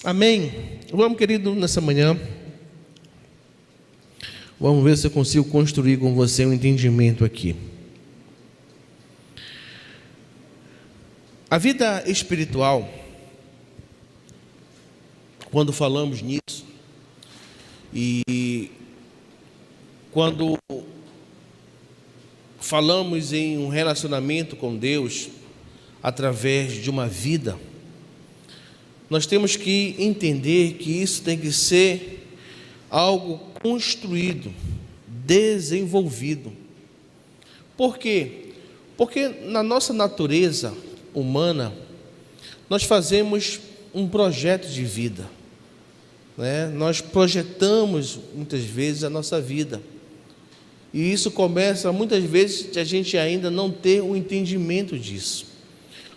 Amém? Vamos, querido, nessa manhã. Vamos ver se eu consigo construir com você um entendimento aqui. A vida espiritual, quando falamos nisso, e quando falamos em um relacionamento com Deus através de uma vida, nós temos que entender que isso tem que ser algo construído, desenvolvido. Por quê? Porque na nossa natureza humana, nós fazemos um projeto de vida, né? Nós projetamos muitas vezes a nossa vida, e isso começa muitas vezes de a gente ainda não ter o entendimento disso.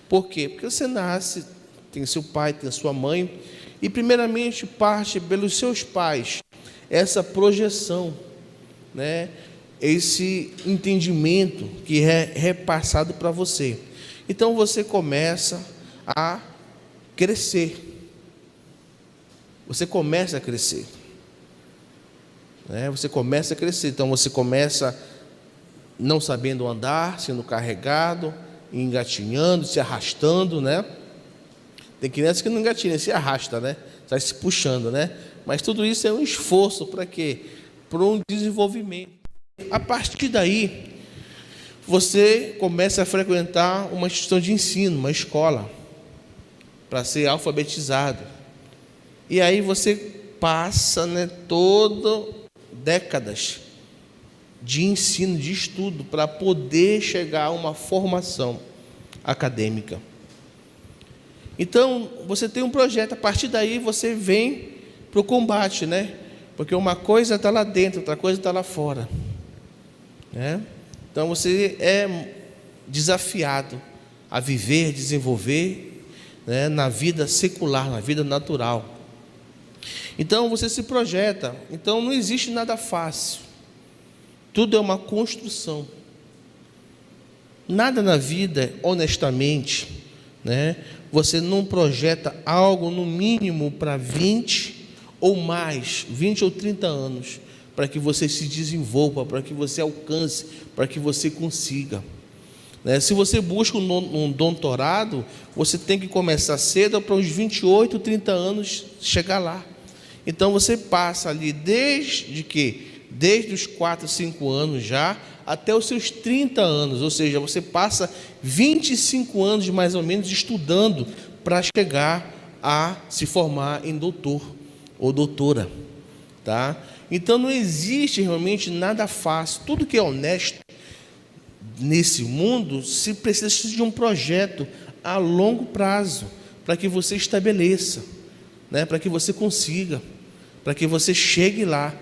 Por quê? Porque você nasce, tem seu pai, tem sua mãe, e primeiramente parte pelos seus pais essa projeção, né? Esse entendimento que é repassado para você. Então você começa a crescer. Você começa a crescer, né? Você começa a crescer. Então você começa não sabendo andar, sendo carregado, engatinhando, se arrastando, né? Tem crianças que não engatinham, se arrasta, né? Sai se puxando, né? Mas tudo isso é um esforço para quê? Para um desenvolvimento. A partir daí, você começa a frequentar uma instituição de ensino, uma escola, para ser alfabetizado. E aí você passa, né, décadas de ensino, de estudo, para poder chegar a uma formação acadêmica. Então, você tem um projeto, a partir daí você vem para o combate, né? Porque uma coisa está lá dentro, outra coisa está lá fora, né? Então você é desafiado a viver, desenvolver, né, na vida secular, na vida natural. Então você se projeta. Então não existe nada fácil. Tudo é uma construção. Nada na vida, honestamente, né, você não projeta algo no mínimo para 20 ou mais, 20 ou 30 anos, para que você se desenvolva, para que você alcance, para que você consiga, né? Se você busca um doutorado, você tem que começar cedo, para uns 28, 30 anos chegar lá. Então você passa ali desde os 4, 5 anos já, até os seus 30 anos, ou seja, você passa 25 anos mais ou menos estudando para chegar a se formar em doutor ou doutora, tá? Então não existe realmente nada fácil. Tudo que é honesto nesse mundo se precisa de um projeto a longo prazo, para que você estabeleça, né? Para que você consiga, para que você chegue lá.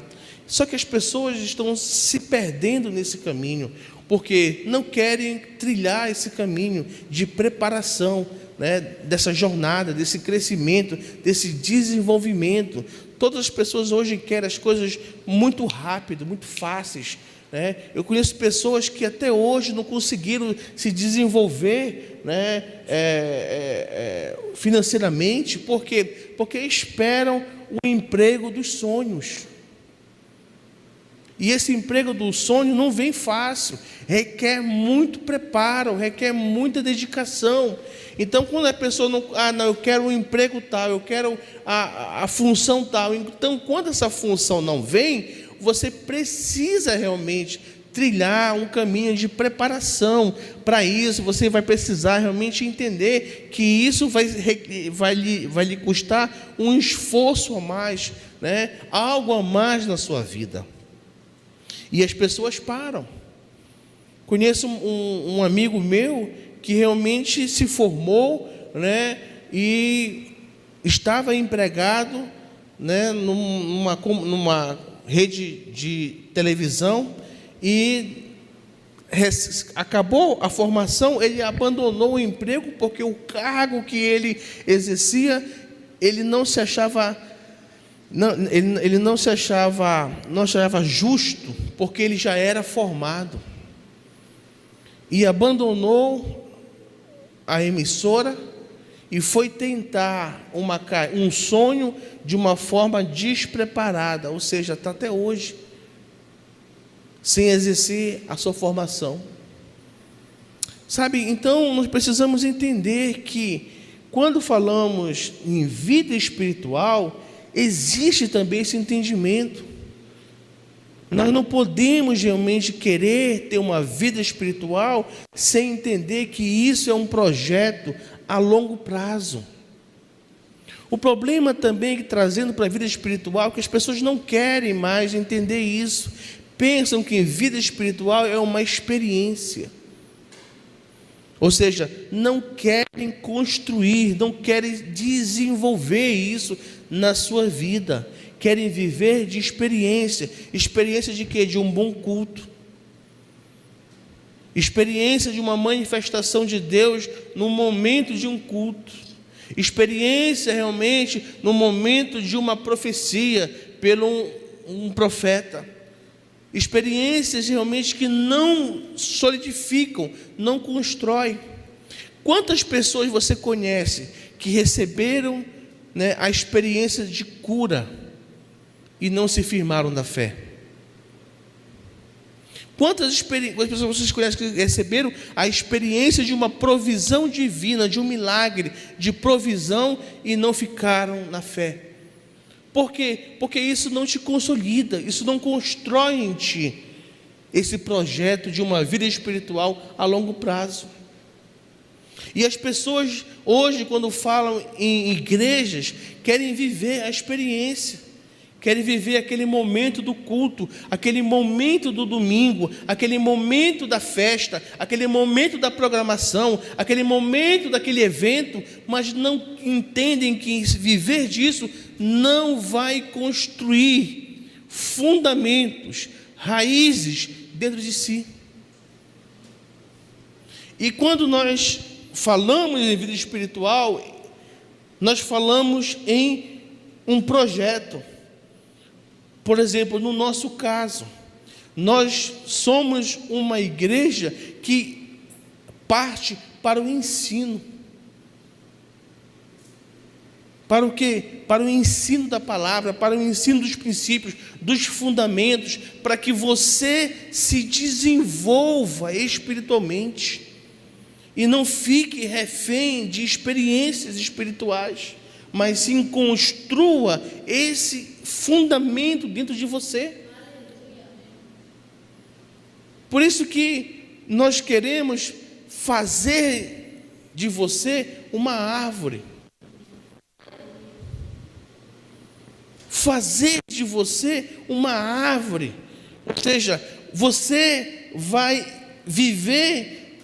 Só que as pessoas estão se perdendo nesse caminho, porque não querem trilhar esse caminho de preparação, né, dessa jornada, desse crescimento, desse desenvolvimento. Todas as pessoas hoje querem as coisas muito rápido, muito fáceis, né? Eu conheço pessoas que até hoje não conseguiram se desenvolver, né, financeiramente, porque esperam o emprego dos sonhos. E esse emprego do sonho não vem fácil, requer muito preparo, requer muita dedicação. Então, quando a pessoa não, eu quero um emprego tal, eu quero a função tal. Então, quando essa função não vem, você precisa realmente trilhar um caminho de preparação. Para isso, você vai precisar realmente entender que isso vai lhe custar um esforço a mais, né? Algo a mais na sua vida. E as pessoas param. Conheço um amigo meu que realmente se formou, né, e estava empregado, né, numa rede de televisão, e acabou a formação, ele abandonou o emprego porque o cargo que ele exercia, ele não se achava justo, porque ele já era formado, e abandonou a emissora e foi tentar um sonho de uma forma despreparada, ou seja, está até hoje, sem exercer a sua formação. Sabe, então nós precisamos entender que quando falamos em vida espiritual, existe também esse entendimento. Nós não podemos realmente querer ter uma vida espiritual sem entender que isso é um projeto a longo prazo. O problema também que trazendo para a vida espiritual é que as pessoas não querem mais entender isso. Pensam que vida espiritual é uma experiência. Ou seja, não querem construir, não querem desenvolver isso na sua vida. Querem viver de experiência. Experiência de quê? De um bom culto. Experiência de uma manifestação de Deus no momento de um culto. Experiência realmente no momento de uma profecia pelo um profeta. Experiências realmente que não solidificam, não constroem. Quantas pessoas você conhece que receberam, a experiência de cura e não se firmaram na fé? Quantas pessoas vocês conhecem que receberam a experiência de uma provisão divina, de um milagre, de provisão e não ficaram na fé? Por quê? Porque isso não te consolida, isso não constrói em ti esse projeto de uma vida espiritual a longo prazo. E as pessoas hoje, quando falam em igrejas, querem viver a experiência, querem viver aquele momento do culto, aquele momento do domingo, aquele momento da festa, aquele momento da programação, aquele momento daquele evento, mas não entendem que viver disso não vai construir fundamentos, raízes dentro de si. E quando nós falamos em vida espiritual, nós falamos em um projeto. Por exemplo, no nosso caso, nós somos uma igreja que parte para o ensino. Para o quê? Para o ensino da palavra, para o ensino dos princípios, dos fundamentos, para que você se desenvolva espiritualmente e não fique refém de experiências espirituais, mas sim construa esse fundamento dentro de você. Por isso que nós queremos fazer de você uma árvore. Fazer de você uma árvore. Ou seja, você vai viver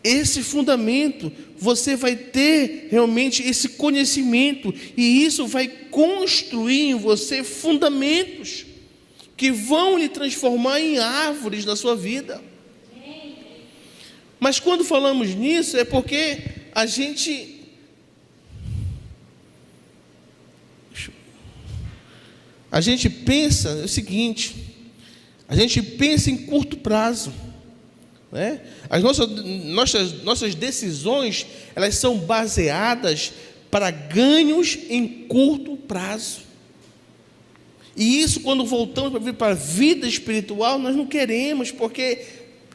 esse fundamento, você vai ter realmente esse conhecimento, e isso vai construir em você fundamentos que vão lhe transformar em árvores na sua vida. Mas quando falamos nisso, é porque a gente pensa o seguinte, a gente pensa em curto prazo, né? As nossas decisões, elas são baseadas para ganhos em curto prazo. E isso, quando voltamos para a vida espiritual, nós não queremos, porque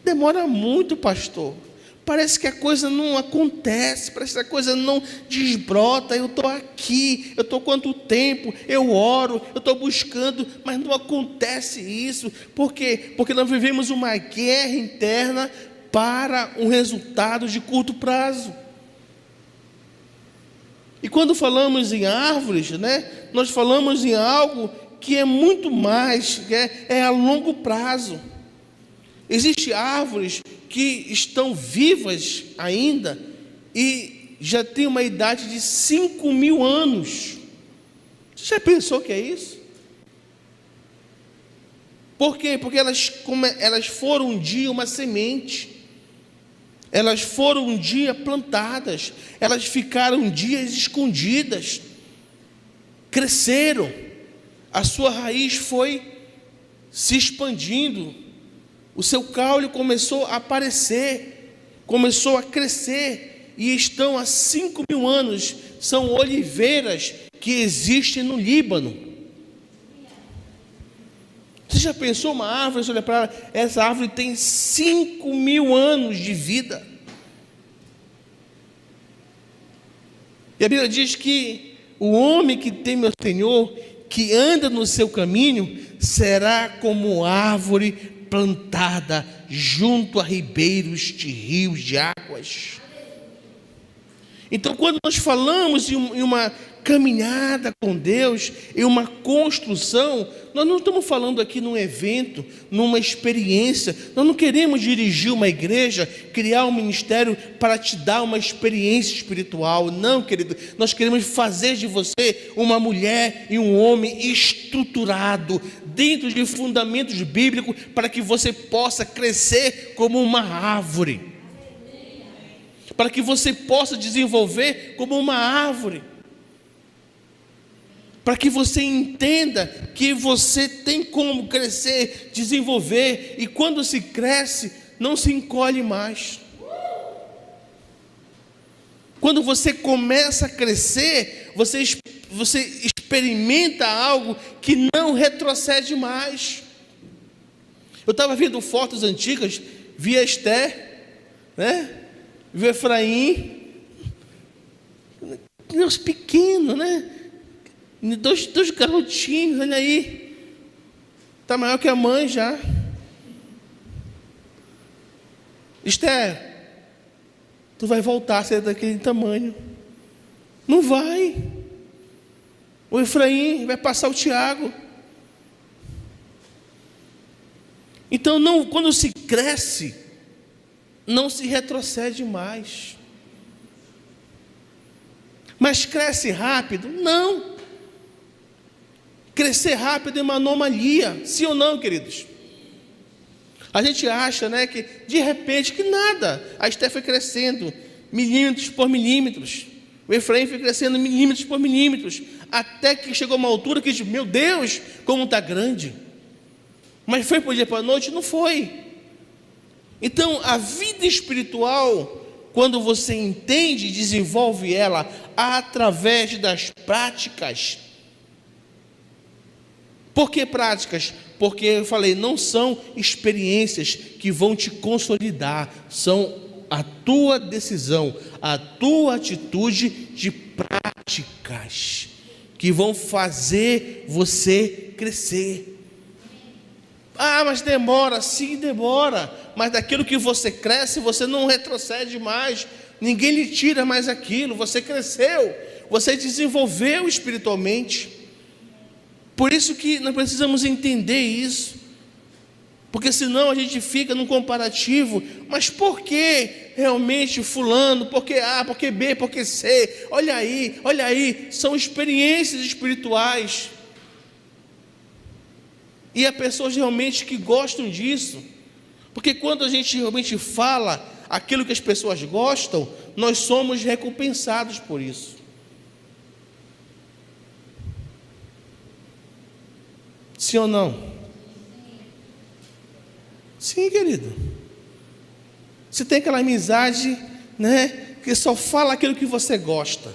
demora muito, pastor. Parece que a coisa não acontece, parece que a coisa não desbrota. Eu estou aqui, eu estou quanto tempo, eu oro, eu estou buscando, mas não acontece isso. Por quê? Porque nós vivemos uma guerra interna para um resultado de curto prazo. E quando falamos em árvores, nós falamos em algo que é muito mais, é a longo prazo. Existem árvores que estão vivas ainda e já tem uma idade de 5.000 anos. Você já pensou que é isso? Por quê? Porque elas foram um dia uma semente, elas foram um dia plantadas, elas ficaram dias escondidas, cresceram, a sua raiz foi se expandindo, o seu caule começou a aparecer, começou a crescer, e estão há 5.000 anos. São oliveiras que existem no Líbano. Você já pensou uma árvore, você olha para ela, essa árvore tem 5.000 anos de vida. E a Bíblia diz que o homem que teme ao Senhor, que anda no seu caminho, será como árvore plantada junto a ribeiros de rios de águas. Então, quando nós falamos em uma caminhada com Deus, em uma construção, nós não estamos falando aqui num evento, numa experiência. Nós não queremos dirigir uma igreja, criar um ministério para te dar uma experiência espiritual. Não, querido, nós queremos fazer de você uma mulher e um homem estruturado, dentro de fundamentos bíblicos, para que você possa crescer como uma árvore, para que você possa desenvolver como uma árvore, para que você entenda que você tem como crescer, desenvolver, e quando se cresce, não se encolhe mais. Quando você começa a crescer, você experimenta algo que não retrocede mais. Eu estava vendo fotos antigas, vi a Esther, né? Vi o Efraim, os pequenos, né? Dois garotinhos, olha aí, está maior que a mãe já. Esther, tu vai voltar a ser daquele tamanho? Não vai. O Efraim vai passar o Tiago. Então, quando se cresce, não se retrocede mais. Mas cresce rápido? Não. Crescer rápido é uma anomalia, sim ou não, queridos? A gente acha, né, que de repente, que nada. A Esther foi crescendo milímetros por milímetros. O Efraim foi crescendo milímetros por milímetros. Até que chegou uma altura que diz, meu Deus, como está grande. Mas foi por dia para a noite? Não foi. Então, a vida espiritual, quando você entende e desenvolve ela através das práticas. Por que práticas? Porque eu falei, não são experiências que vão te consolidar, são a tua decisão, a tua atitude de práticas que vão fazer você crescer. Ah, mas demora, sim, demora, mas daquilo que você cresce, você não retrocede mais, ninguém lhe tira mais aquilo, você cresceu, você desenvolveu espiritualmente. Por isso que nós precisamos entender isso, porque senão a gente fica num comparativo, mas por que realmente fulano, por que A, por que B, por que C, olha aí, são experiências espirituais, e há pessoas realmente que gostam disso, porque quando a gente realmente fala aquilo que as pessoas gostam, nós somos recompensados por isso. Sim ou não? Sim, querido. Você tem aquela amizade, né, que só fala aquilo que você gosta.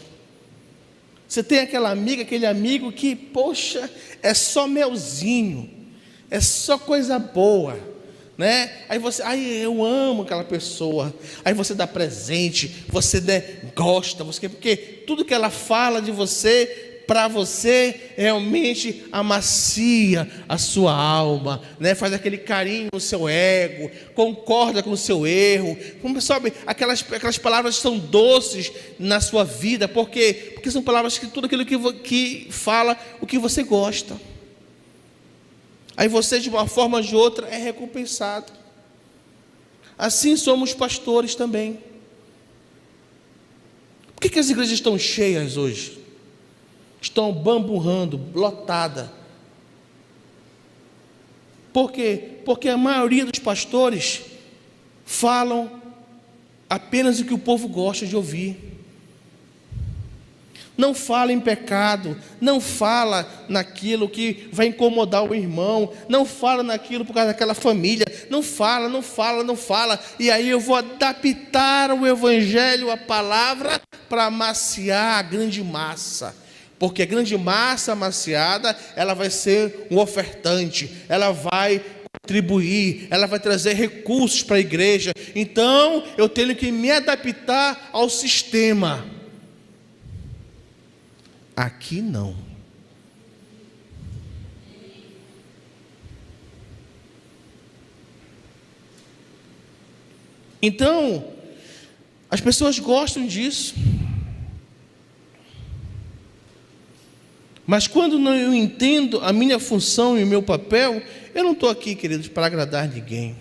Você tem aquela amiga, aquele amigo que, poxa, é só melzinho, é só coisa boa, né? Aí você, eu amo aquela pessoa. Aí você dá presente, você, né, gosta, porque tudo que ela fala de você, para você realmente amacia a sua alma, né? Faz aquele carinho no seu ego, concorda com o seu erro. Como sabe, aquelas palavras são doces na sua vida, porque são palavras que tudo aquilo que fala o que você gosta. Aí você, de uma forma ou de outra, é recompensado. Assim somos pastores também. Por que as igrejas estão cheias hoje? Estão bamburrando, lotada. Por quê? Porque a maioria dos pastores falam apenas o que o povo gosta de ouvir. Não fala em pecado, não fala naquilo que vai incomodar o irmão, não fala naquilo por causa daquela família, não fala, e aí eu vou adaptar o evangelho, a palavra, para amaciar a grande massa, porque a grande massa amaciada, ela vai ser um ofertante, ela vai contribuir, ela vai trazer recursos para a igreja, então eu tenho que me adaptar ao sistema. Aqui não. Então, as pessoas gostam disso. Mas quando eu entendo a minha função e o meu papel, eu não estou aqui, queridos, para agradar ninguém.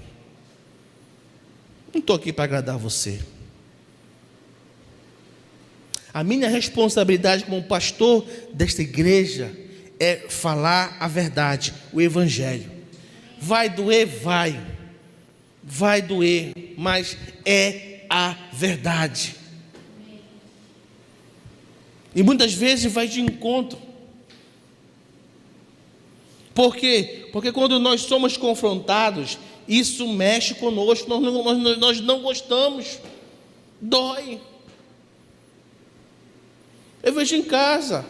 Não estou aqui para agradar você. A minha responsabilidade como pastor desta igreja é falar a verdade, o evangelho. Vai doer, vai doer, mas é a verdade. E muitas vezes vai de encontro. Por quê? Porque quando nós somos confrontados, isso mexe conosco, nós não gostamos, dói. Eu vejo em casa,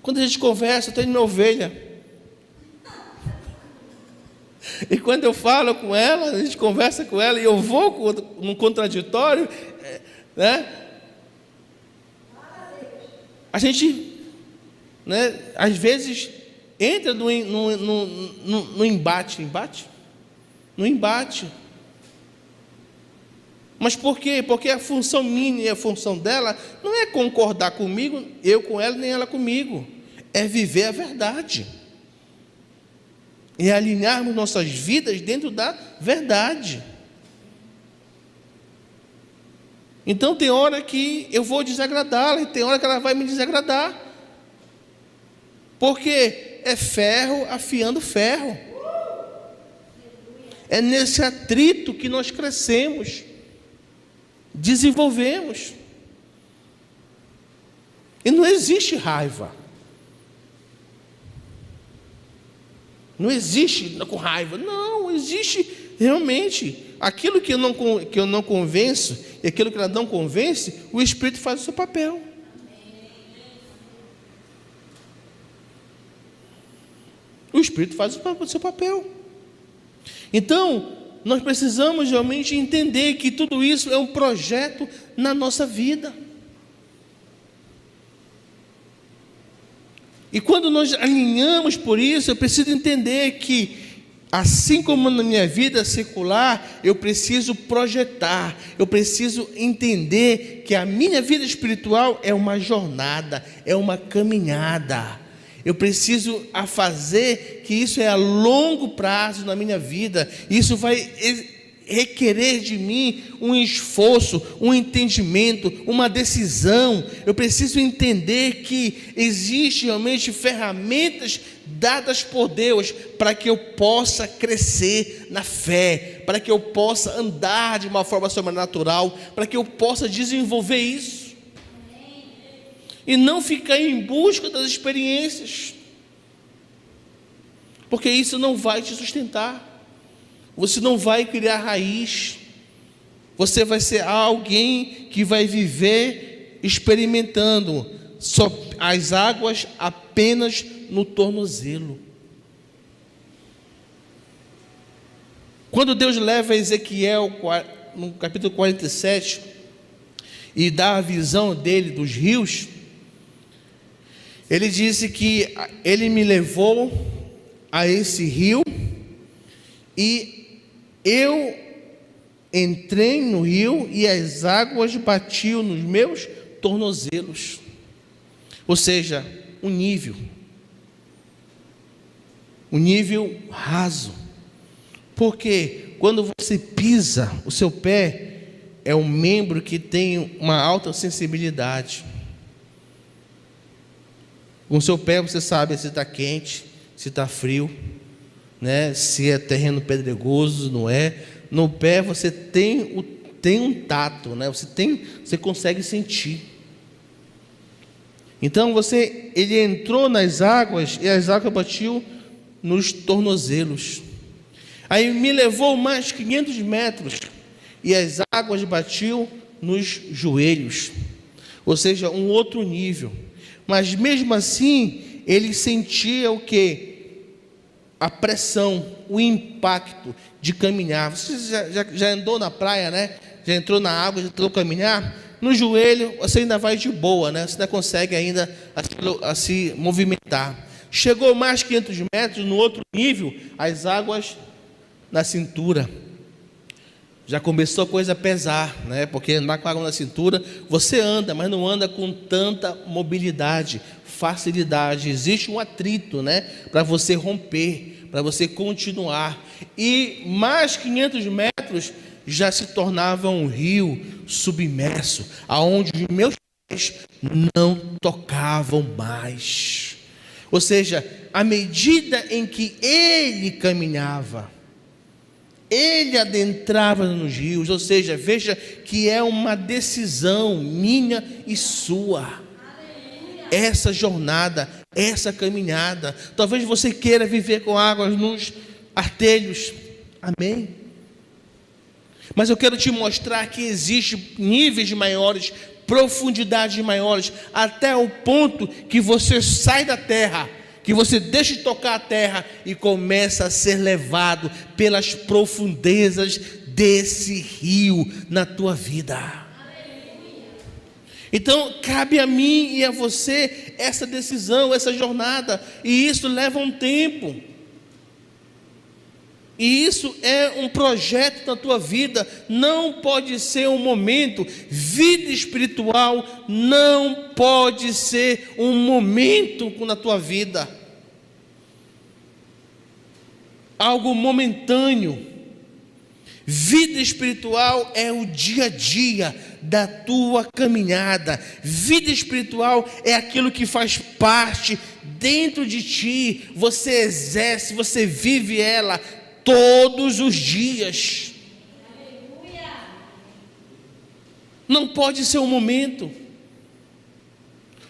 quando a gente conversa, eu tenho minha ovelha, e quando eu falo com ela, a gente conversa com ela, e eu vou num contraditório, né? A gente, né, às vezes, entra no embate. Mas por quê? Porque a função minha e a função dela não é concordar comigo, eu com ela, nem ela comigo. É viver a verdade. É alinharmos nossas vidas dentro da verdade. Então tem hora que eu vou desagradá-la, e tem hora que ela vai me desagradar. Porque é ferro afiando ferro. É nesse atrito que nós crescemos, desenvolvemos. E não existe raiva. Não existe com raiva. Não, existe realmente aquilo que eu não convenço e aquilo que ela não convence, o Espírito faz o seu papel. O Espírito faz o seu papel. Então, nós precisamos realmente entender que tudo isso é um projeto na nossa vida. E quando nós alinhamos por isso, eu preciso entender que, assim como na minha vida secular, eu preciso projetar, eu preciso entender que a minha vida espiritual é uma jornada, é uma caminhada. Eu preciso fazer que isso é a longo prazo na minha vida. Isso vai requerer de mim um esforço, um entendimento, uma decisão. Eu preciso entender que existem realmente ferramentas dadas por Deus para que eu possa crescer na fé, para que eu possa andar de uma forma sobrenatural, para que eu possa desenvolver isso. E não ficar em busca das experiências, porque isso não vai te sustentar. Você não vai criar raiz. Você vai ser alguém que vai viver experimentando só as águas apenas no tornozelo. Quando Deus leva Ezequiel no capítulo 47 e dá a visão dele dos rios, ele disse que ele me levou a esse rio e eu entrei no rio e as águas batiam nos meus tornozelos. Ou seja, um nível raso. Porque quando você pisa, o seu pé é um membro que tem uma alta sensibilidade. Com o seu pé você sabe se está quente, se está frio, né? Se é terreno pedregoso, não é. No pé você tem um tato, né? Você consegue sentir. Então ele entrou nas águas e as águas batiam nos tornozelos. Aí me levou mais 500 metros e as águas batiam nos joelhos. Ou seja, um outro nível. Mas mesmo assim, ele sentia o quê? A pressão, o impacto de caminhar. Você já andou na praia, né? Já entrou na água, já tentou caminhar? No joelho, você ainda vai de boa, né? Você ainda consegue ainda a se movimentar. Chegou mais 500 metros, no outro nível, as águas na cintura. Já começou a coisa a pesar, né? Porque andar com a água na cintura, você anda, mas não anda com tanta mobilidade, facilidade. Existe um atrito, né? Para você romper, para você continuar. E mais 500 metros já se tornava um rio submerso, aonde os meus pés não tocavam mais. Ou seja, à medida em que ele caminhava, ele adentrava nos rios. Ou seja, veja que é uma decisão minha e sua. Essa jornada, essa caminhada. Talvez você queira viver com águas nos artelhos. Amém? Mas eu quero te mostrar que existem níveis maiores, profundidades maiores, até o ponto que você sai da terra, que você deixa de tocar a terra e começa a ser levado pelas profundezas desse rio na tua vida. Então cabe a mim e a você essa decisão, essa jornada, e isso leva um tempo. E isso é um projeto na tua vida, não pode ser um momento. Vida espiritual não pode ser um momento na tua vida, algo momentâneo. Vida espiritual é o dia a dia da tua caminhada. Vida espiritual é aquilo que faz parte dentro de ti, você exerce, você vive ela todos os dias. Não pode ser um momento,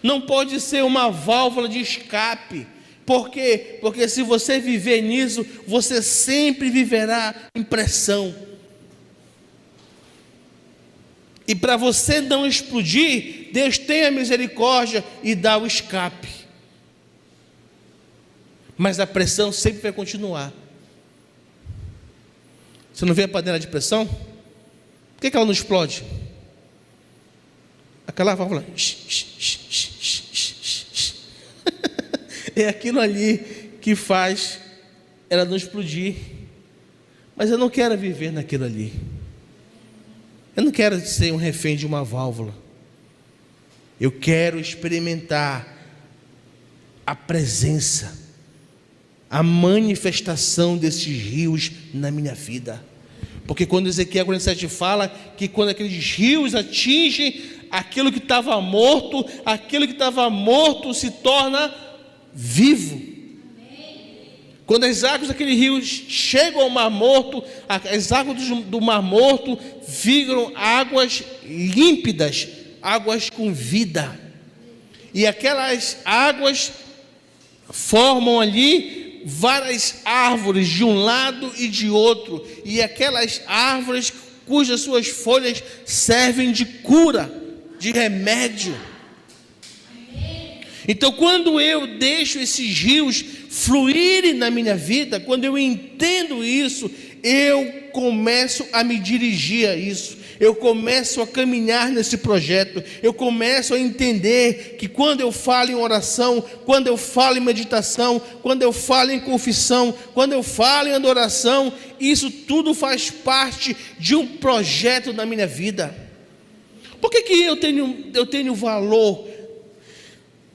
não pode ser uma válvula de escape. Por quê? Porque se você viver nisso, você sempre viverá em pressão. E para você não explodir, Deus tem a misericórdia e dá o escape. Mas a pressão sempre vai continuar. Você não vê a panela de pressão? Por que ela não explode? Aquela válvula. É aquilo ali que faz ela não explodir. Mas eu não quero viver naquilo ali. Eu não quero ser um refém de uma válvula. Eu quero experimentar a presença, a manifestação desses rios na minha vida. Porque quando Ezequiel 47 fala que quando aqueles rios atingem aquilo que estava morto, aquilo que estava morto se torna vivo. Quando as águas daquele rio chegam ao Mar Morto, as águas do Mar Morto viram águas límpidas, águas com vida. E aquelas águas formam ali várias árvores de um lado e de outro, e aquelas árvores cujas suas folhas servem de cura, de remédio. Então, quando eu deixo esses rios fluírem na minha vida, quando eu entendo isso, eu começo a me dirigir a isso, eu começo a caminhar nesse projeto, eu começo a entender que quando eu falo em oração, quando eu falo em meditação, quando eu falo em confissão, quando eu falo em adoração, isso tudo faz parte de um projeto na minha vida. Por que eu tenho valor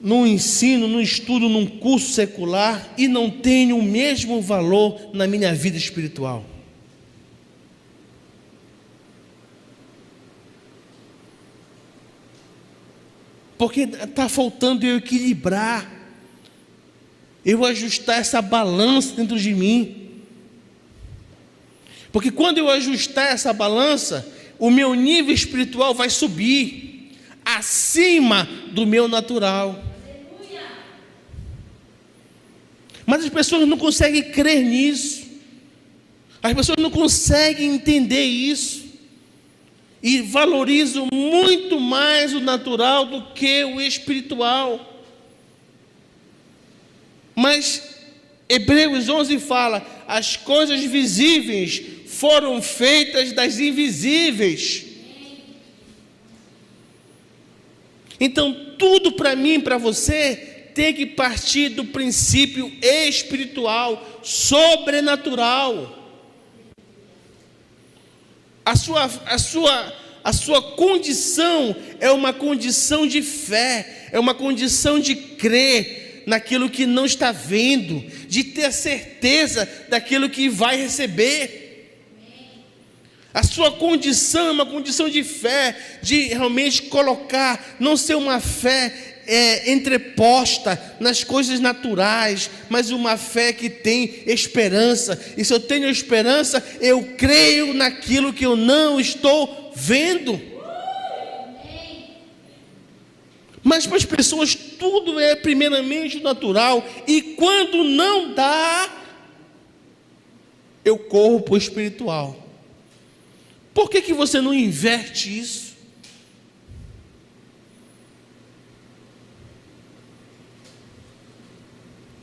no ensino, no estudo, num curso secular, e não tenho o mesmo valor na minha vida espiritual? Porque está faltando eu equilibrar, eu ajustar essa balança dentro de mim. Porque quando eu ajustar essa balança, o meu nível espiritual vai subir, acima do meu natural. Mas as pessoas não conseguem crer nisso. As pessoas não conseguem entender isso. E valorizam muito mais o natural do que o espiritual. Mas Hebreus 11 fala: as coisas visíveis foram feitas das invisíveis. Então tudo para mim e para você tem que partir do princípio espiritual, sobrenatural. A sua condição é uma condição de fé, é uma condição de crer naquilo que não está vendo, de ter certeza daquilo que vai receber. A sua condição é uma condição de fé, de realmente colocar, não ser uma fé entreposta nas coisas naturais, mas uma fé que tem esperança. E se eu tenho esperança, eu creio naquilo que eu não estou vendo. Mas para as pessoas tudo é primeiramente natural, e quando não dá, eu corro para o espiritual. Por que você não inverte isso?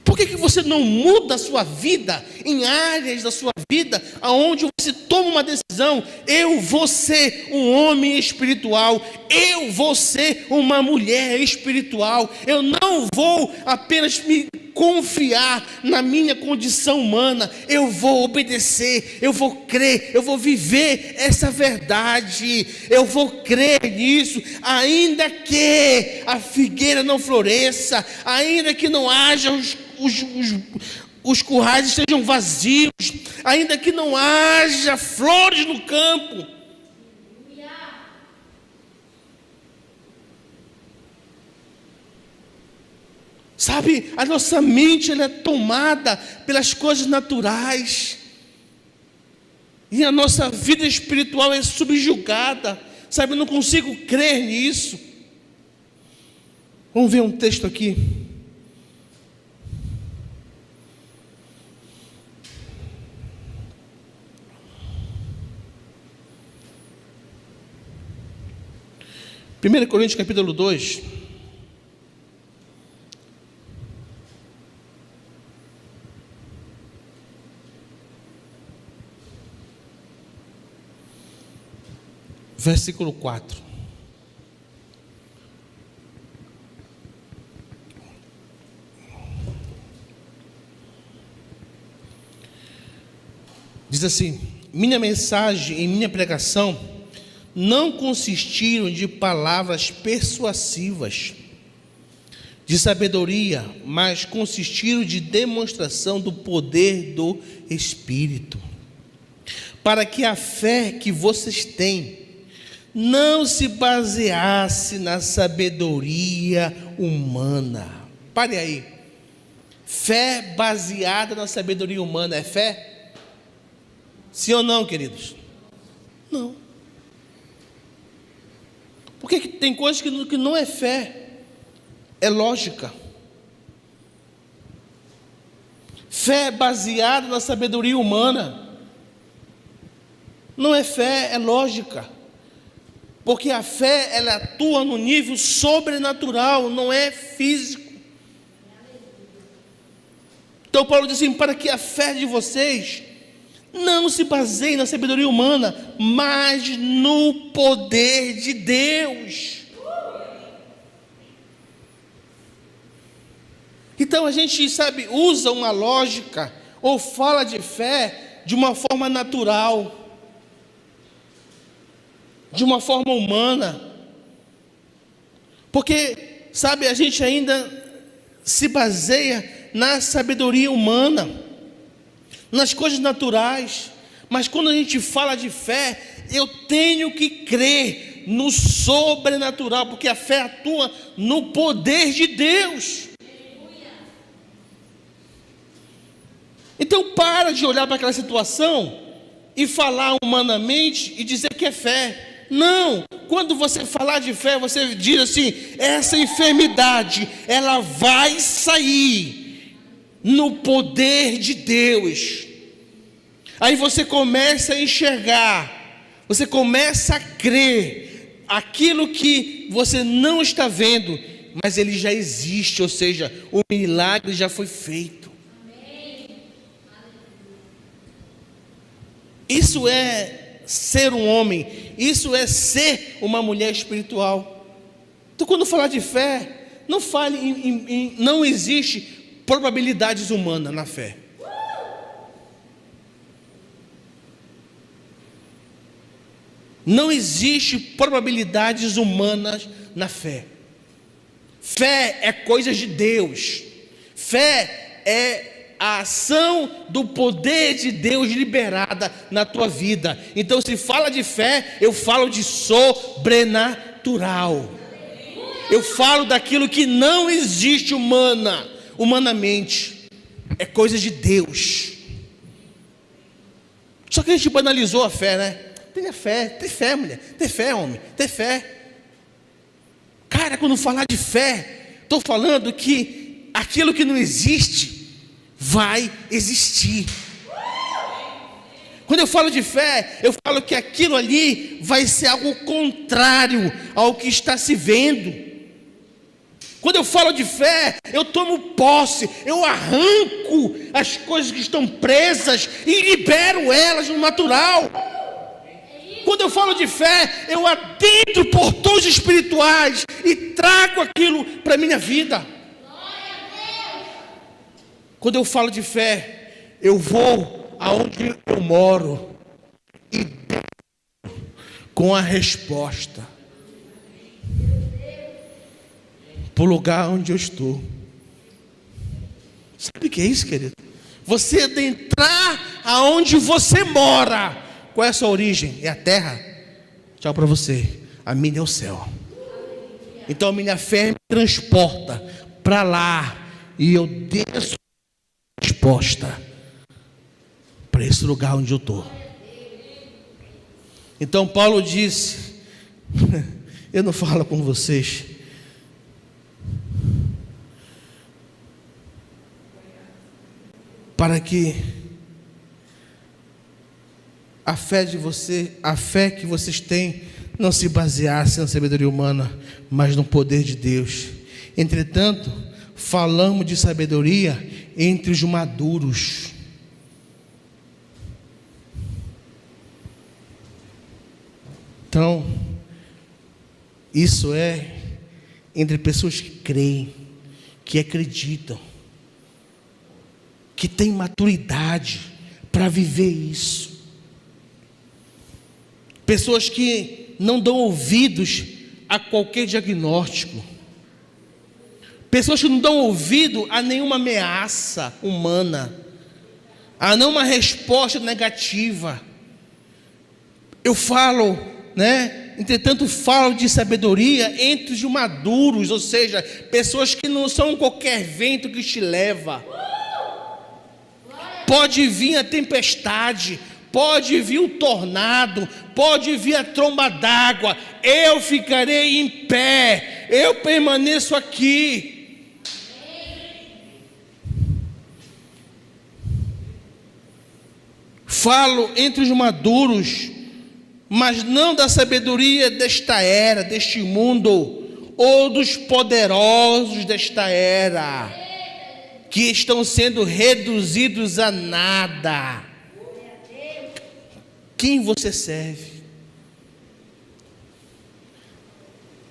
Por que você não muda a sua vida em áreas da sua vida aonde você toma uma decisão? Eu vou ser um homem espiritual, eu vou ser uma mulher espiritual. Eu não vou apenas me confiar na minha condição humana. Eu vou obedecer, eu vou crer, eu vou viver essa verdade, eu vou crer nisso, ainda que a figueira não floresça, ainda que não haja os currais estejam vazios, ainda que não haja flores no campo. Sabe, a nossa mente ela é tomada pelas coisas naturais, e a nossa vida espiritual é subjugada. Sabe, eu não consigo crer nisso. Vamos ver um texto aqui. Primeiro Coríntios capítulo 2. Versículo 4. Diz assim: minha mensagem e minha pregação não consistiram de palavras persuasivas, de sabedoria, mas consistiram de demonstração do poder do Espírito, para que a fé que vocês têm não se baseasse na sabedoria humana. Pare aí. Fé baseada na sabedoria humana é fé? Sim ou não, queridos? Não. Porque tem coisas que não é fé, é lógica. Fé baseada na sabedoria humana não é fé, é lógica. Porque a fé, ela atua no nível sobrenatural, não é físico. Então Paulo diz assim: para que a fé de vocês não se baseie na sabedoria humana, mas no poder de Deus. Então a gente, sabe, usa uma lógica ou fala de fé de uma forma natural, de uma forma humana, porque, sabe, a gente ainda se baseia na sabedoria humana, nas coisas naturais. Mas quando a gente fala de fé, eu tenho que crer no sobrenatural, porque a fé atua no poder de Deus. Então para de olhar para aquela situação e falar humanamente e dizer que é fé. Não, quando você falar de fé, você diz assim: essa enfermidade, ela vai sair no poder de Deus. Aí você começa a enxergar, você começa a crer aquilo que você não está vendo, mas ele já existe, ou seja, o milagre já foi feito. Isso é ser um homem, isso é ser uma mulher espiritual. Então, quando falar de fé, não fale não existe probabilidades humanas na fé. Não existe probabilidades humanas na fé. Fé é coisa de Deus. Fé é a ação do poder de Deus liberada na tua vida. Então, se fala de fé, eu falo de sobrenatural. Eu falo daquilo que não existe humanamente. É coisa de Deus. Só que a gente banalizou a fé, né? Tenha fé, tem fé, mulher, tem fé, homem, tem fé. Cara, quando falar de fé, estou falando que aquilo que não existe vai existir. Quando eu falo de fé, eu falo que aquilo ali vai ser algo contrário ao que está se vendo. Quando eu falo de fé, eu tomo posse, eu arranco as coisas que estão presas e libero elas no natural. Quando eu falo de fé, eu adentro portões espirituais e trago aquilo para a minha vida. Quando eu falo de fé, eu vou aonde eu moro e com a resposta para o lugar onde eu estou. Sabe o que é isso, querido? Você adentrar aonde você mora. Qual é a sua origem? É a terra? Tchau para você. A minha é o céu. Então a minha fé me transporta para lá e eu desço resposta para esse lugar onde eu estou. Então Paulo disse: eu não falo com vocês para que a fé que vocês têm não se baseasse na sabedoria humana, mas no poder de Deus. Entretanto, falamos de sabedoria entre os maduros. Então, isso é entre pessoas que creem, que acreditam, que têm maturidade para viver isso. Pessoas que não dão ouvidos a qualquer diagnóstico. Pessoas que não dão ouvido a nenhuma ameaça humana, a nenhuma resposta negativa. Eu falo, entretanto falo de sabedoria entre os maduros, ou seja, pessoas que não são qualquer vento que te leva. Pode vir a tempestade, pode vir o tornado, pode vir a tromba d'água, eu ficarei em pé, eu permaneço aqui. Falo entre os maduros, mas não da sabedoria desta era, deste mundo, ou dos poderosos desta era, que estão sendo reduzidos a nada. Quem você serve?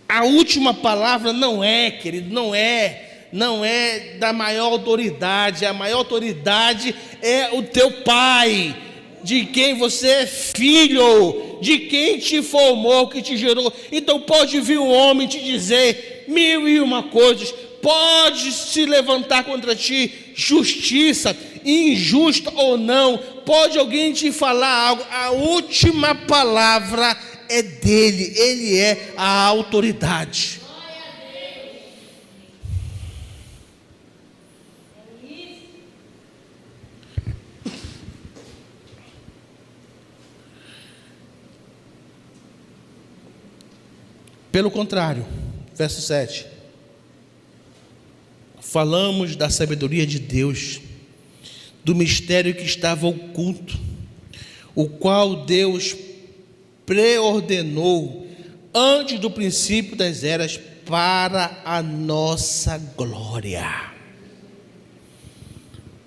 A última palavra não é, querido, não é da maior autoridade. A maior autoridade é o teu Pai, de quem você é filho, de quem te formou, que te gerou. Então pode vir um homem te dizer 1001 coisas, pode se levantar contra ti justiça, injusta ou não, pode alguém te falar algo, a última palavra é dele, ele é a autoridade. Pelo contrário, verso 7. Falamos da sabedoria de Deus, do mistério que estava oculto, o qual Deus preordenou antes do princípio das eras para a nossa glória.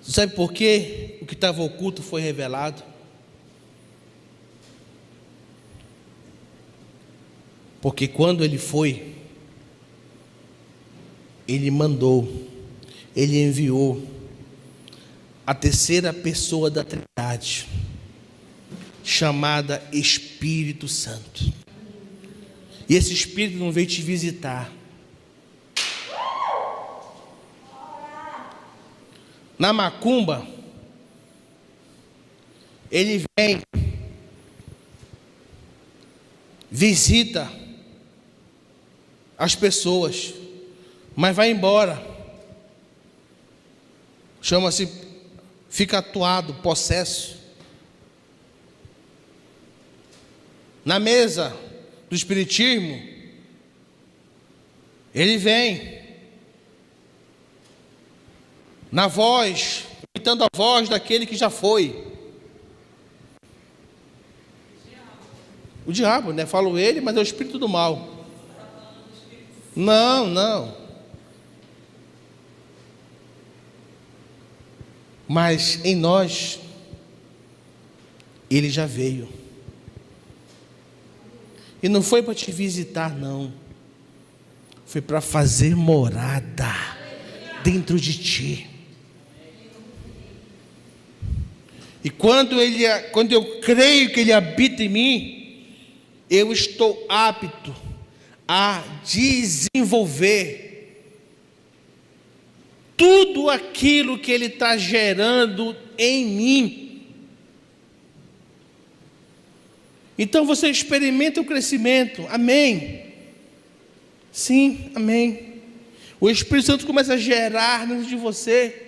Você sabe por quê? O que estava oculto foi revelado. Porque quando ele foi, ele mandou, ele enviou a terceira pessoa da Trindade, chamada Espírito Santo. E esse Espírito não veio te visitar. Na macumba, ele vem, visita as pessoas, mas vai embora. Chama-se, fica atuado, possesso. Na mesa do espiritismo, ele vem na voz, imitando a voz daquele que já foi. O diabo, né? Falo ele, mas é o espírito do mal. Não. Mas em nós, ele já veio. E não foi para te visitar, não. Foi para fazer morada dentro de ti. E quando eu creio que ele habita em mim, eu estou apto a desenvolver tudo aquilo que ele está gerando em mim. Então você experimenta o crescimento, amém? Sim, amém. O Espírito Santo começa a gerar dentro de você,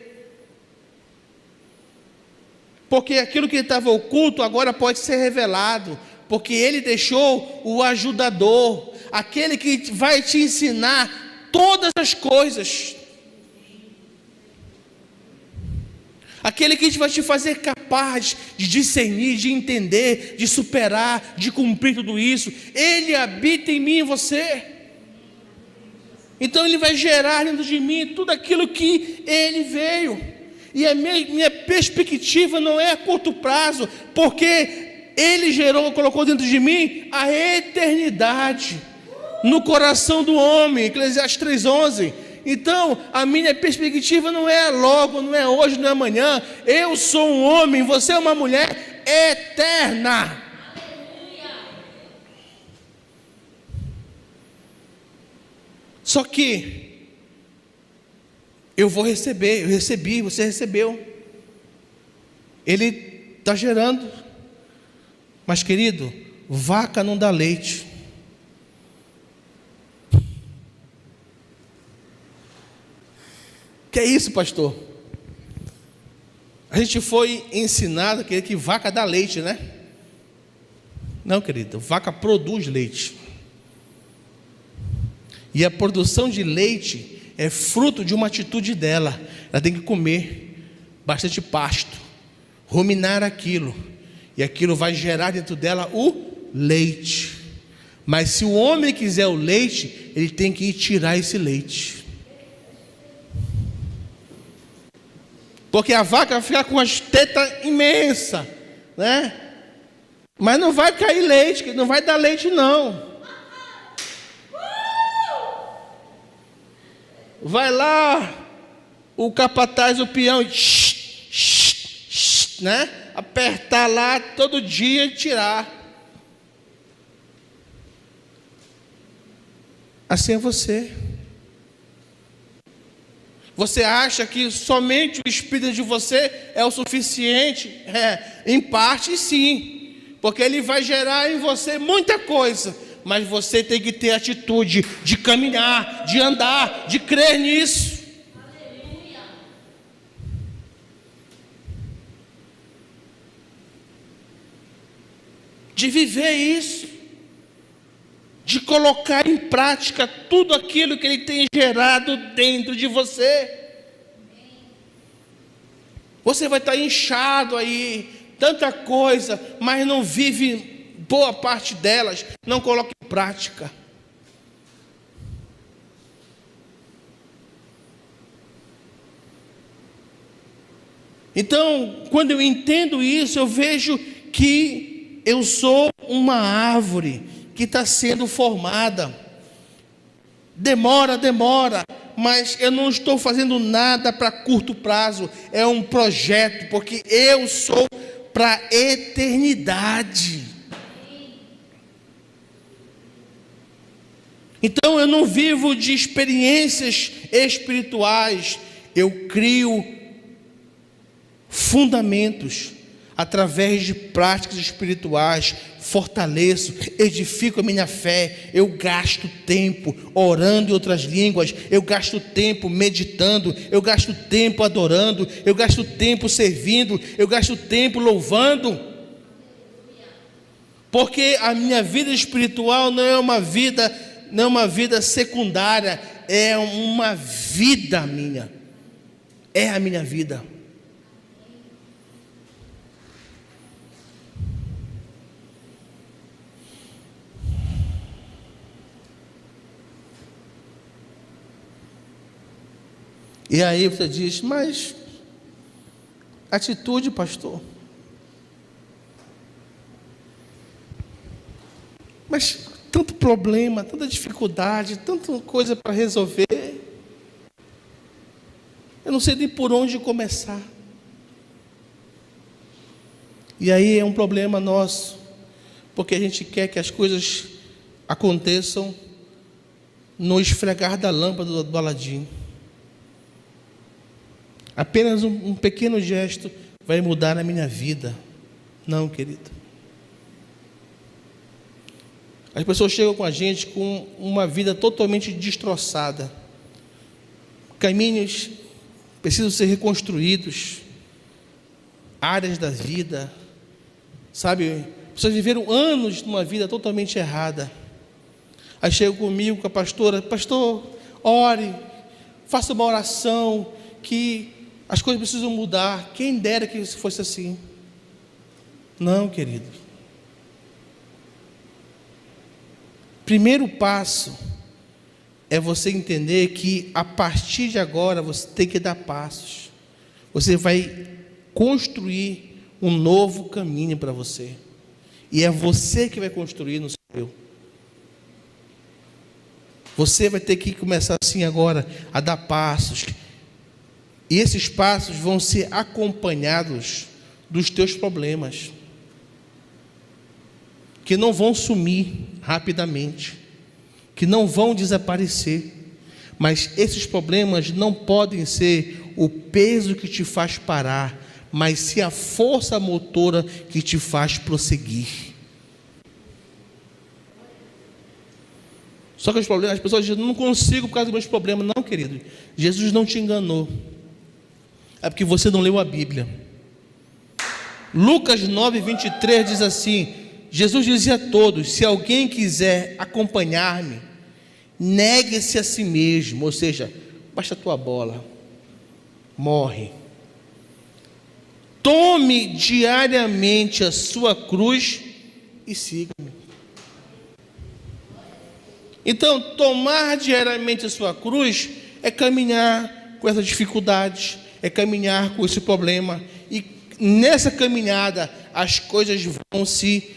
porque aquilo que estava oculto agora pode ser revelado, porque ele deixou o ajudador, aquele que vai te ensinar todas as coisas, aquele que vai te fazer capaz de discernir, de entender, de superar, de cumprir tudo isso. Ele habita em mim e em você. Então ele vai gerar dentro de mim tudo aquilo que ele veio. E a minha perspectiva não é a curto prazo, porque ele colocou dentro de mim a eternidade no coração do homem, Eclesiastes 3:11. Então, a minha perspectiva não é logo, não é hoje, não é amanhã. Eu sou um homem, você é uma mulher eterna. Só que eu vou receber, eu recebi, você recebeu. Ele está gerando. Mas, querido, vaca não dá leite. Que é isso, pastor? A gente foi ensinado que vaca dá leite, né? Não, querido, vaca produz leite. E a produção de leite é fruto de uma atitude dela. Ela tem que comer bastante pasto, ruminar aquilo, e aquilo vai gerar dentro dela o leite. Mas se o homem quiser o leite, ele tem que ir tirar esse leite. Porque a vaca vai ficar com as tetas imensas, né? Mas não vai cair leite, não vai dar leite não. Vai lá o capataz, o peão, né? Apertar lá todo dia e tirar. Assim é você. Você acha que somente o Espírito de você é o suficiente? Em parte sim, porque ele vai gerar em você muita coisa, mas você tem que ter atitude de caminhar, de andar, de crer nisso. Aleluia. De viver isso, de colocar em prática tudo aquilo que Ele tem gerado dentro de você. Você vai estar inchado aí, tanta coisa, mas não vive boa parte delas, não coloca em prática. Então, quando eu entendo isso, eu vejo que eu sou uma árvore que está sendo formada. Demora, mas eu não estou fazendo nada para curto prazo. É um projeto, porque eu sou para a eternidade. Então eu não vivo de experiências espirituais, eu crio fundamentos através de práticas espirituais, fortaleço, edifico a minha fé. Eu gasto tempo orando em outras línguas, eu gasto tempo meditando, eu gasto tempo adorando, eu gasto tempo servindo, eu gasto tempo louvando, porque a minha vida espiritual não é uma vida secundária, é uma vida minha, é a minha vida. E aí você diz, mas atitude, pastor. Mas tanto problema, tanta dificuldade, tanta coisa para resolver. Eu não sei nem por onde começar. E aí é um problema nosso, porque a gente quer que as coisas aconteçam no esfregar da lâmpada do Aladim. Apenas um pequeno gesto vai mudar a minha vida. Não, querido. As pessoas chegam com a gente com uma vida totalmente destroçada. Caminhos precisam ser reconstruídos. Áreas da vida. Sabe, pessoas viveram anos numa vida totalmente errada. Aí chegam comigo, com a pastora, pastor, ore, faça uma oração, que as coisas precisam mudar. Quem dera que isso fosse assim. Não, querido. Primeiro passo é você entender que a partir de agora você tem que dar passos. Você vai construir um novo caminho para você. E é você que vai construir no seu. Você vai ter que começar assim agora a dar passos. E esses passos vão ser acompanhados dos teus problemas, que não vão sumir rapidamente, que não vão desaparecer, mas esses problemas não podem ser o peso que te faz parar, mas sim a força motora que te faz prosseguir. Só que os problemas, as pessoas dizem, não consigo por causa dos meus problemas. Não, querido, Jesus não te enganou. É porque você não leu a Bíblia. Lucas 9:23 diz assim: Jesus dizia a todos: se alguém quiser acompanhar-me, negue-se a si mesmo, ou seja, baixa a tua bola, morre, tome diariamente a sua cruz e siga-me. Então, tomar diariamente a sua cruz é caminhar com essas dificuldades, é caminhar com esse problema, e nessa caminhada as coisas vão se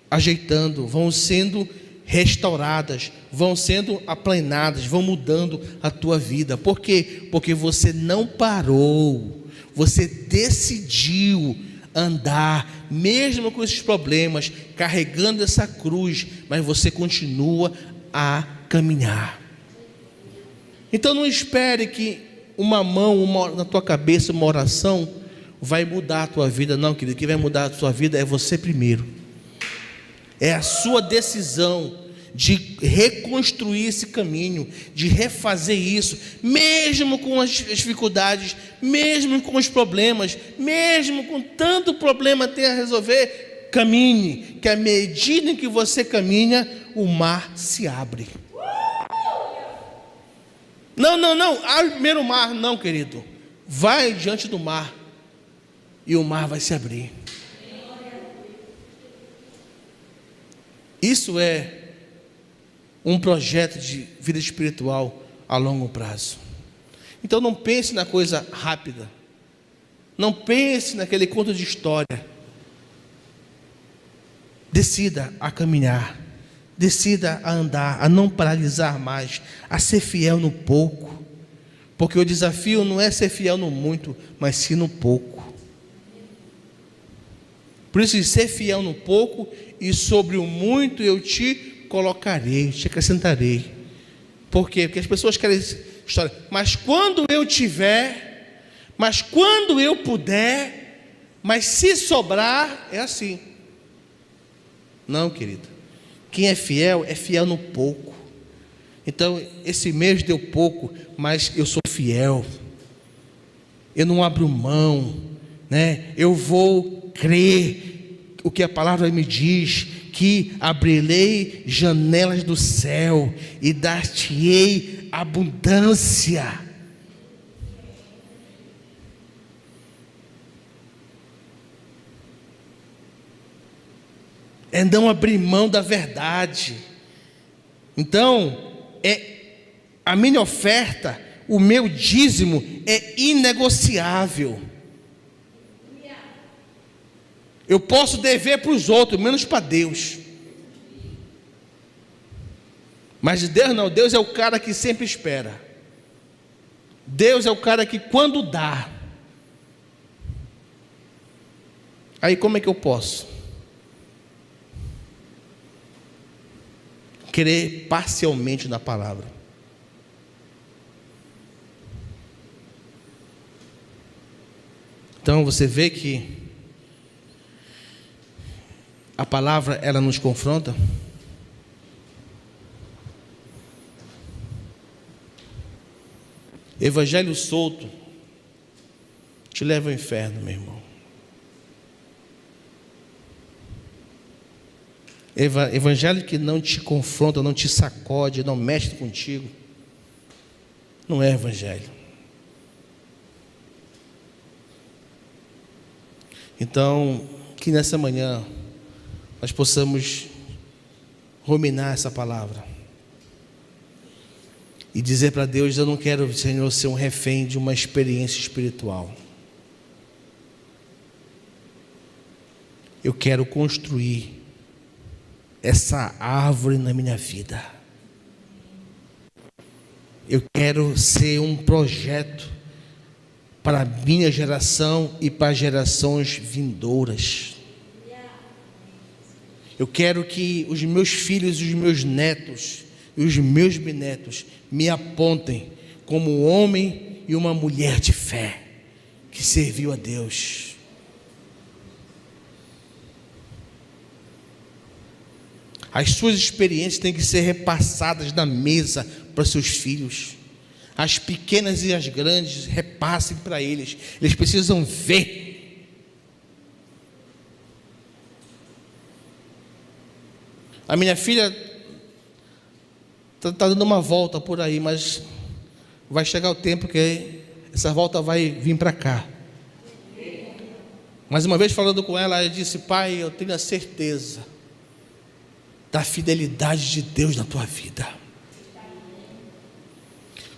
ajeitando, vão sendo restauradas, vão sendo aplanadas, vão mudando a tua vida. Por quê? Porque você não parou, você decidiu andar, mesmo com esses problemas, carregando essa cruz, mas você continua a caminhar. Então não espere que uma mão na tua cabeça, uma oração vai mudar a tua vida. Não, querido, quem vai mudar a tua vida é você primeiro. É a sua decisão de reconstruir esse caminho, de refazer isso, mesmo com as dificuldades, mesmo com os problemas, mesmo com tanto problema ter a resolver. caminhe, que à medida em que você caminha, o mar se abre. Não, abre primeiro o mar, não, querido. Vai diante do mar e o mar vai se abrir. Isso é um projeto de vida espiritual a longo prazo. Então não pense na coisa rápida. Não pense naquele conto de história. Decida a caminhar. Decida a andar, a não paralisar mais, a ser fiel no pouco. Porque o desafio não é ser fiel no muito, mas sim no pouco. Por isso, ser fiel no pouco, e sobre o muito eu te colocarei, te acrescentarei. Por quê? Porque as pessoas querem história. Mas quando eu tiver, mas quando eu puder, mas se sobrar, é assim. Não, querido. Quem é fiel no pouco. Então, esse mês deu pouco, mas eu sou fiel. Eu não abro mão, né? Eu vou crer o que a palavra me diz, que abrirei janelas do céu e dar-te-ei abundância. É não abrir mão da verdade. Então, a minha oferta, o meu dízimo é inegociável. Eu posso dever para os outros, menos para Deus. Mas de Deus não, Deus é o cara que sempre espera. Deus é o cara que quando dá. Aí como é que eu posso crer parcialmente na palavra? Então você vê que a palavra, ela nos confronta. Evangelho solto te leva ao inferno, meu irmão. Evangelho que não te confronta, não te sacode, não mexe contigo, não é evangelho. Então, que nessa manhã nós possamos ruminar essa palavra e dizer para Deus: eu não quero, Senhor, ser um refém de uma experiência espiritual. Eu quero construir essa árvore na minha vida. Eu quero ser um projeto para a minha geração e para gerações vindouras. Eu quero que os meus filhos e os meus netos e os meus bisnetos me apontem como um homem e uma mulher de fé que serviu a Deus. As suas experiências têm que ser repassadas na mesa para seus filhos. As pequenas e as grandes, repassem para eles. Eles precisam ver. A minha filha está dando uma volta por aí, mas vai chegar o tempo que essa volta vai vir para cá. Mas uma vez falando com ela, eu disse: pai, eu tenho a certeza da fidelidade de Deus na tua vida,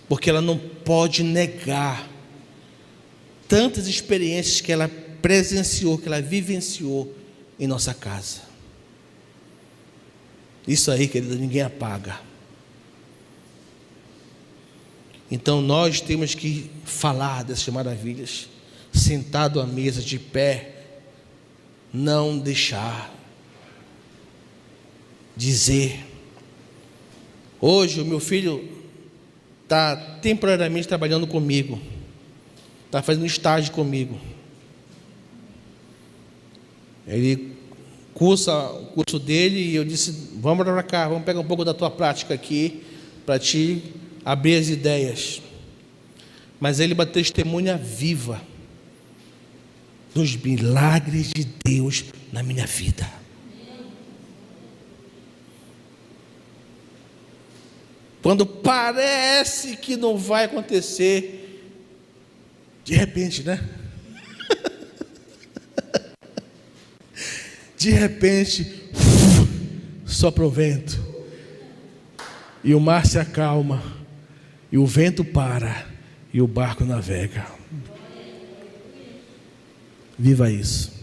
porque ela não pode negar tantas experiências que ela presenciou, que ela vivenciou em nossa casa. Isso aí, querida, ninguém apaga. Então nós temos que falar dessas maravilhas, sentado à mesa, de pé, não deixar dizer. Hoje o meu filho está temporariamente trabalhando comigo, está fazendo estágio comigo. Ele cursa o curso dele e eu disse: vamos para cá, vamos pegar um pouco da tua prática aqui para te abrir as ideias. Mas ele bateu testemunha viva nos milagres de Deus na minha vida. Quando parece que não vai acontecer, de repente, né? De repente, sopra o vento, e o mar se acalma, e o vento para, e o barco navega. Viva isso.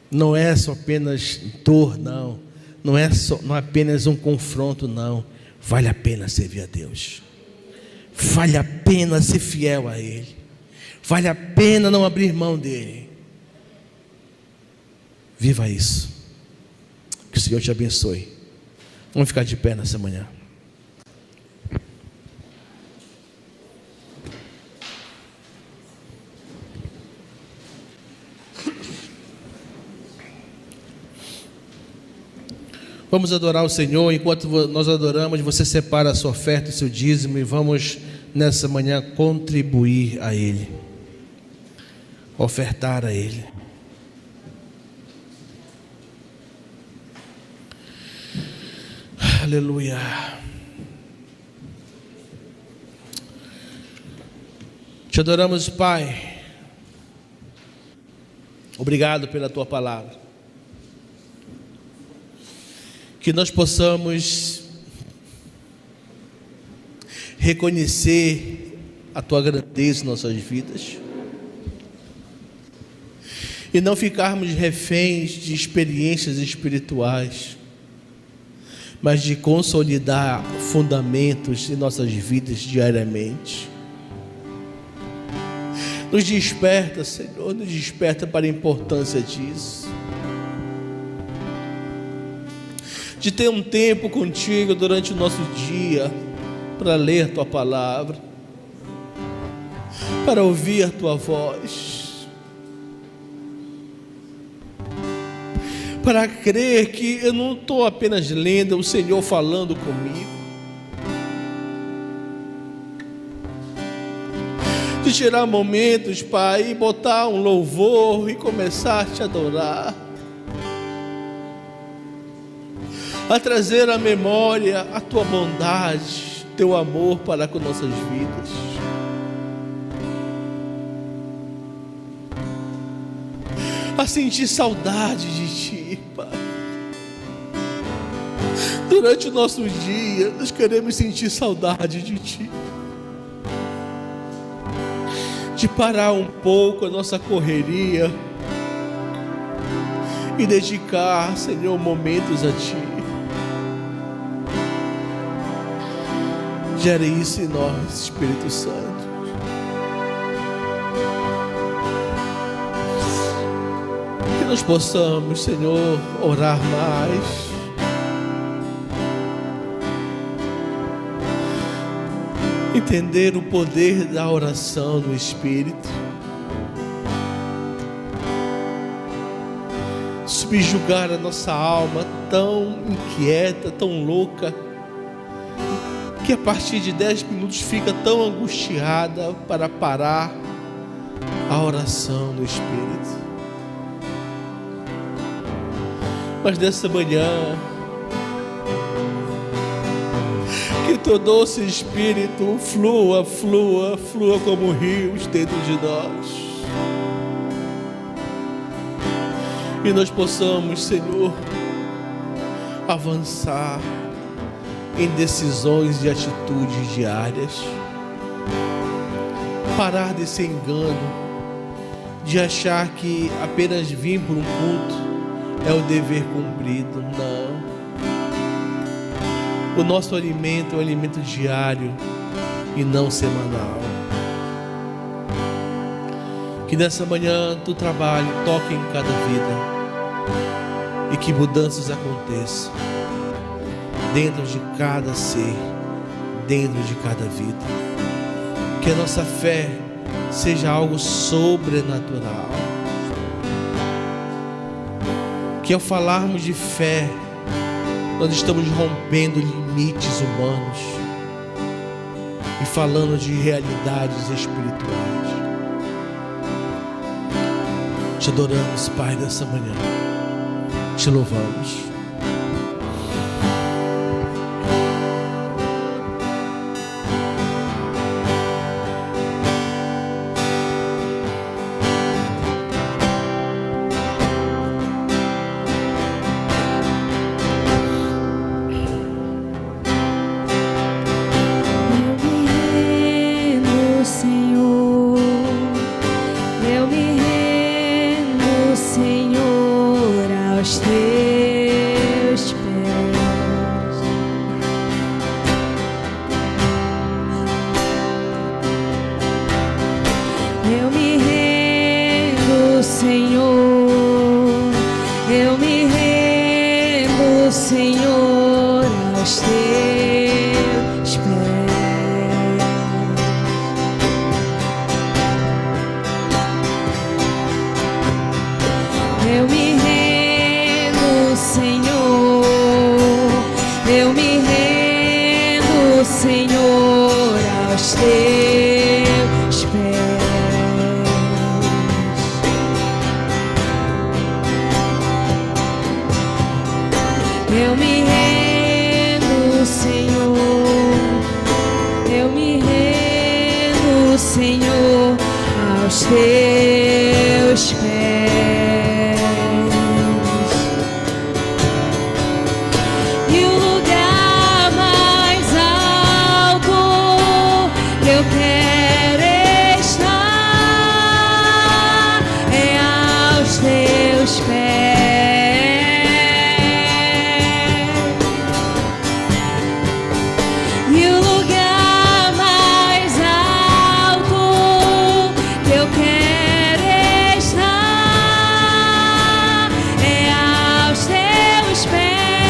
Não é só apenas dor, não. Não é apenas um confronto, não. Vale a pena servir a Deus. Vale a pena ser fiel a Ele. Vale a pena não abrir mão dEle. Viva isso. Que o Senhor te abençoe. Vamos ficar de pé nessa manhã. Vamos adorar o Senhor. Enquanto nós adoramos, você separa a sua oferta e seu dízimo, e vamos nessa manhã contribuir a Ele, ofertar a Ele. Aleluia. Te adoramos, Pai. Obrigado pela Tua palavra. Que nós possamos reconhecer a Tua grandeza em nossas vidas e não ficarmos reféns de experiências espirituais, mas de consolidar fundamentos em nossas vidas diariamente. Nos desperta, Senhor, nos desperta para a importância disso, de ter um tempo contigo durante o nosso dia, para ler Tua palavra, para ouvir a Tua voz, para crer que eu não estou apenas lendo, é o Senhor falando comigo, de tirar momentos, Pai, e botar um louvor e começar a Te adorar, a trazer à memória a Tua bondade, Teu amor para com nossas vidas. A sentir saudade de Ti, Pai. Durante o nosso dia, nós queremos sentir saudade de Ti, de parar um pouco a nossa correria e dedicar, Senhor, momentos a Ti. Gere isso em nós, Espírito Santo. Que nós possamos, Senhor, orar mais, entender o poder da oração no Espírito, subjugar a nossa alma tão inquieta, tão louca, que a partir de 10 minutos fica tão angustiada para parar a oração no Espírito. Mas nessa manhã, que Teu doce Espírito flua como rios dentro de nós, e nós possamos, Senhor, avançar em decisões e atitudes diárias, parar desse engano de achar que apenas vir por um culto é o dever cumprido. Não, o nosso alimento é um alimento diário e não semanal. Que nessa manhã Tu trabalhe, toque em cada vida, e que mudanças aconteçam dentro de cada ser, dentro de cada vida. Que a nossa fé seja algo sobrenatural. Que ao falarmos de fé, nós estamos rompendo limites humanos e falando de realidades espirituais. Te adoramos, Pai, nessa manhã. Te louvamos.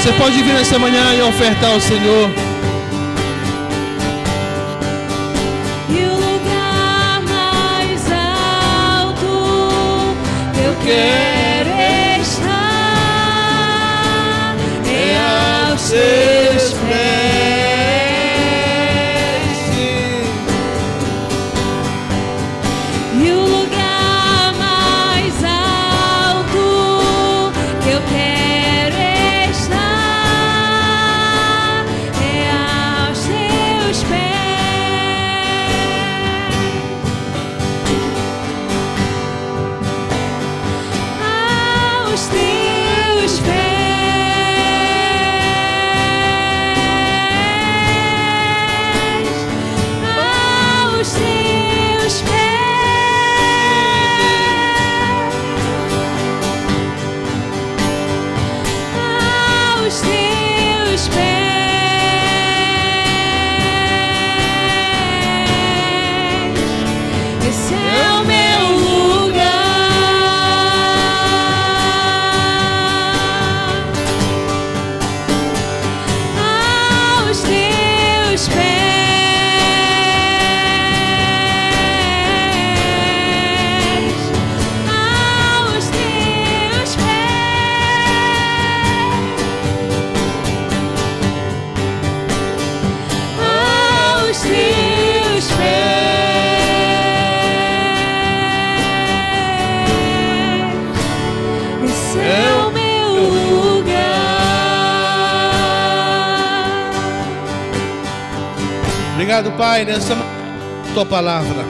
Você pode vir nessa manhã e ofertar ao Senhor. E o lugar mais alto eu quero estar é aos seus pés. E o lugar mais alto que eu quero Obrigado, Pai, nessa Tua palavra,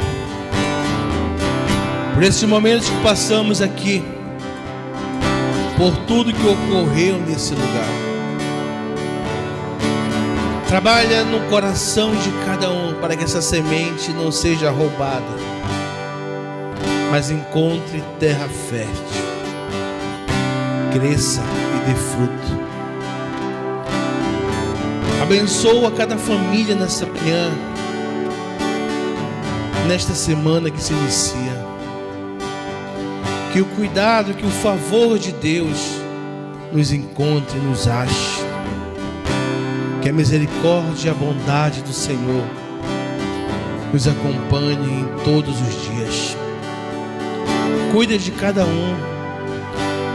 por esses momentos que passamos aqui, por tudo que ocorreu nesse lugar. Trabalha no coração de cada um para que essa semente não seja roubada, mas encontre terra fértil, cresça e dê fruto. Abençoa cada família nessa manhã, nesta semana que se inicia. Que o cuidado, que o favor de Deus nos encontre, nos ache. Que a misericórdia e a bondade do Senhor nos acompanhe em todos os dias. Cuida de cada um.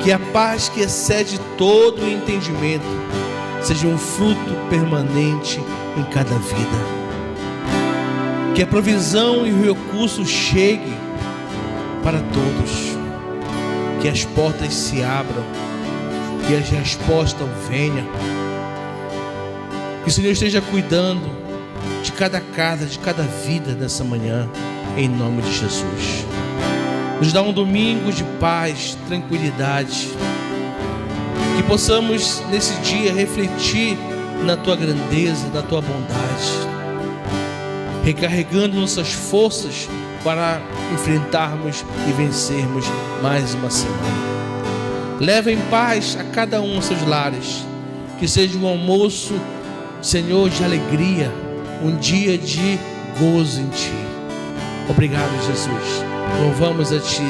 Que a paz que excede todo o entendimento seja um fruto permanente em cada vida. Que a provisão e o recurso chegue para todos. que as portas se abram, que as respostas venham. Que o Senhor esteja cuidando de cada casa, de cada vida nessa manhã, em nome de Jesus. Nos dá um domingo de paz, tranquilidade. Que possamos nesse dia refletir na Tua grandeza, na Tua bondade, recarregando nossas forças para enfrentarmos e vencermos mais uma semana. Leva em paz a cada um aos seus lares. Que seja um almoço, Senhor, de alegria, um dia de gozo em Ti. Obrigado, Jesus. Louvamos a Ti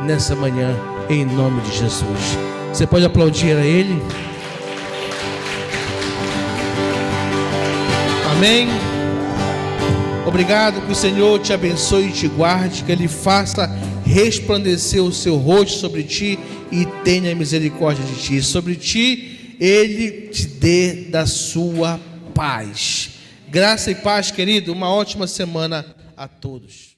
nessa manhã, em nome de Jesus. Você pode aplaudir a Ele? Amém. Obrigado, que o Senhor te abençoe e te guarde, que Ele faça resplandecer o seu rosto sobre ti e tenha misericórdia de ti. Sobre ti, Ele te dê da sua paz. Graça e paz, querido. Uma ótima semana a todos.